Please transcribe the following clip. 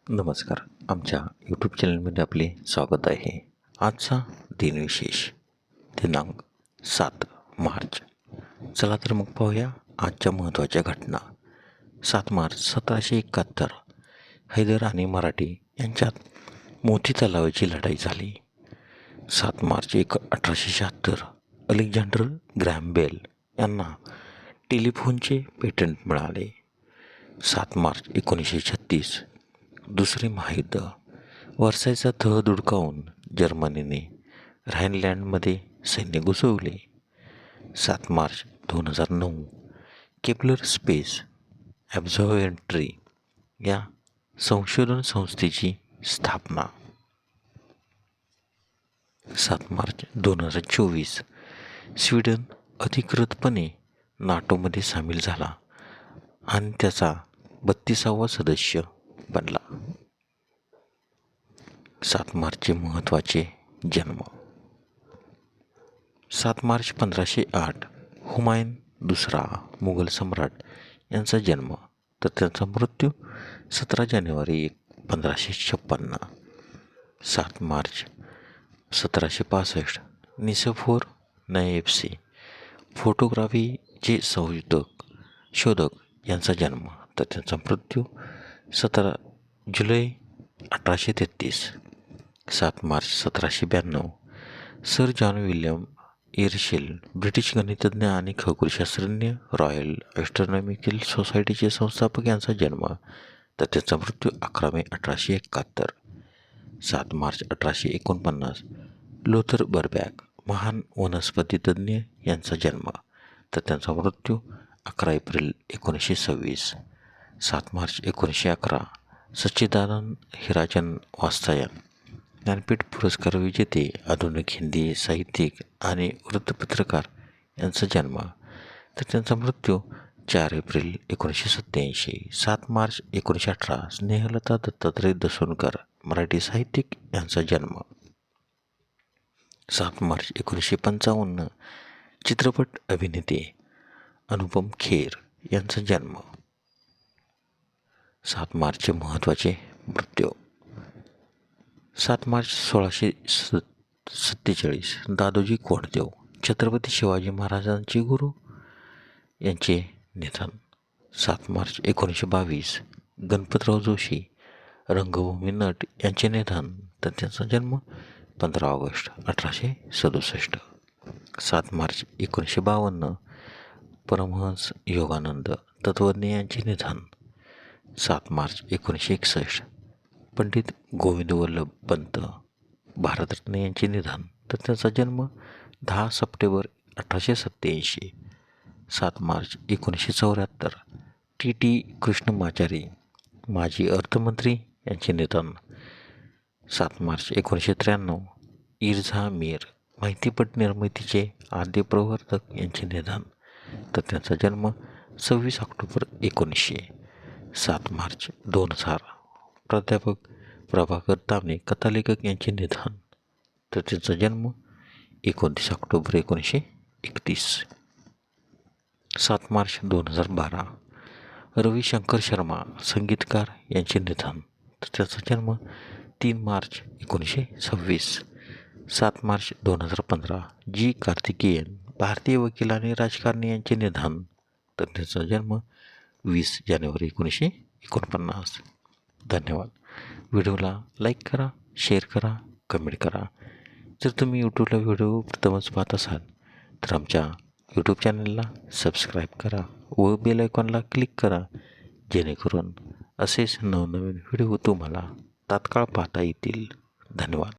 नमस्कार. आमच्या यूट्यूब चॅनलमध्ये आपले स्वागत आहे. आजचा दिनविशेष दिनांक 7 मार्च. चला तर मग पाहूया आजच्या महत्त्वाच्या घटना. 7 मार्च 1771 हैदर आणि मराठी यांच्यात मोती तलावाची लढाई झाली. 7 मार्च 1876 अलेक्झांडर ग्रॅहम बेल यांना टेलिफोनचे पेटंट मिळाले. 7 मार्च 1936 दुसरे महायुद्ध. वर्सायचा तह धुडकावून जर्मनीने ऱ्हाइनलँडमध्ये सैन्य घुसवले. 7 मार्च 2009 केपलर स्पेस ॲब्झर्व्हेटरी या संशोधन संस्थेची स्थापना. 7 मार्च 2024 स्वीडन अधिकृतपणे नाटोमध्ये सामील झाला आणि त्याचा 32वा सदस्य बनला. 7 मार्चचे महत्त्वाचे जन्म. 7 मार्च 1508 हुमायून दुसरा मुघल सम्राट यांचा जन्म, तर त्यांचा मृत्यू 17 जानेवारी 1556. 7 मार्च 1765 निसफोर नाएब्सी फोटोग्राफीचे शोधक यांचा जन्म, तर त्यांचा मृत्यू 17 जुलै 1833. 7 मार्च 1792 sir John William Herschel British गणितज्ञ आणि खगोलशास्त्रज्ञ, रॉयल ॲस्ट्रॉनॉमिकल सोसायटीचे संस्थापक यांचा जन्म, तर त्याचा मृत्यू 11 मे 1871. 7 मार्च 1849 लोथर बर्बॅक महान वनस्पतीतज्ञ यांचा जन्म, तर त्यांचा मृत्यू 11 एप्रिल 1926. 7 मार्च 1911 सच्चिदानंद हिराचंद वात्स्यायन ज्ञानपीठ पुरस्कार विजेते आधुनिक हिंदी साहित्यिक आणि वृत्तपत्रकार यांचा जन्म, तर त्यांचा मृत्यू 4 एप्रिल 1987. 7 मार्च 1918 स्नेहलता दत्तात्रय दसोनकर मराठी साहित्यिक यांचा जन्म. 7 मार्च 1955 चित्रपट अभिनेते अनुपम खेर यांचा जन्म. 7 मार्चचे महत्त्वाचे मृत्यू. 7 मार्च 1647 दादोजी कोंडदेव छत्रपती शिवाजी महाराजांचे गुरु यांचे निधन. 7 मार्च 1922 गणपतराव जोशी रंगभूमी नट यांचे निधन, तर त्यांचा जन्म 15 ऑगस्ट 1867. 7 मार्च 1952 परमहंस योगानंद तत्त्वज्ञ यांचे निधन. 7 मार्च 1961 पंडित गोविंद वल्लभ पंत भारतरत्न यांचे निधन, तर त्यांचा जन्म 10 सप्टेंबर 1887. 7 मार्च 1974 टी कृष्णमाचारी माजी अर्थमंत्री यांचे निधन. 7 मार्च 1993 इर्झा मीर माहितीपट निर्मितीचे आद्य प्रवर्तक यांचे निधन, तर त्यांचा जन्म 26 ऑक्टोबर 1900. 7 मार्च 2000 प्राध्यापक प्रभाकर तामणे कथालेखक यांचे निधन, तर त्यांचा जन्म 29 ऑक्टोबर 1931. 7 मार्च 2012 रविशंकर शर्मा संगीतकार यांचे निधन, तर त्याचा जन्म 3 मार्च 1926. 7 मार्च 2015 जी कार्तिकेयन भारतीय वकील आणि राजकारणी यांचे निधन, तर त्याचा जन्म 20 जानेवारी 1949. धन्यवाद. व्हिडिओला लाईक करा, शेअर करा, कमेंट करा. जर तुम्ही यूट्यूबला व्हिडिओ प्रथमच पाहत असाल तर आमच्या यूट्यूब चॅनलला सबस्क्राईब करा व बेल आयकॉनला क्लिक करा, जेणेकरून असेच नवनवीन व्हिडिओ तुम्हाला तात्काळ पाहता येतील. धन्यवाद.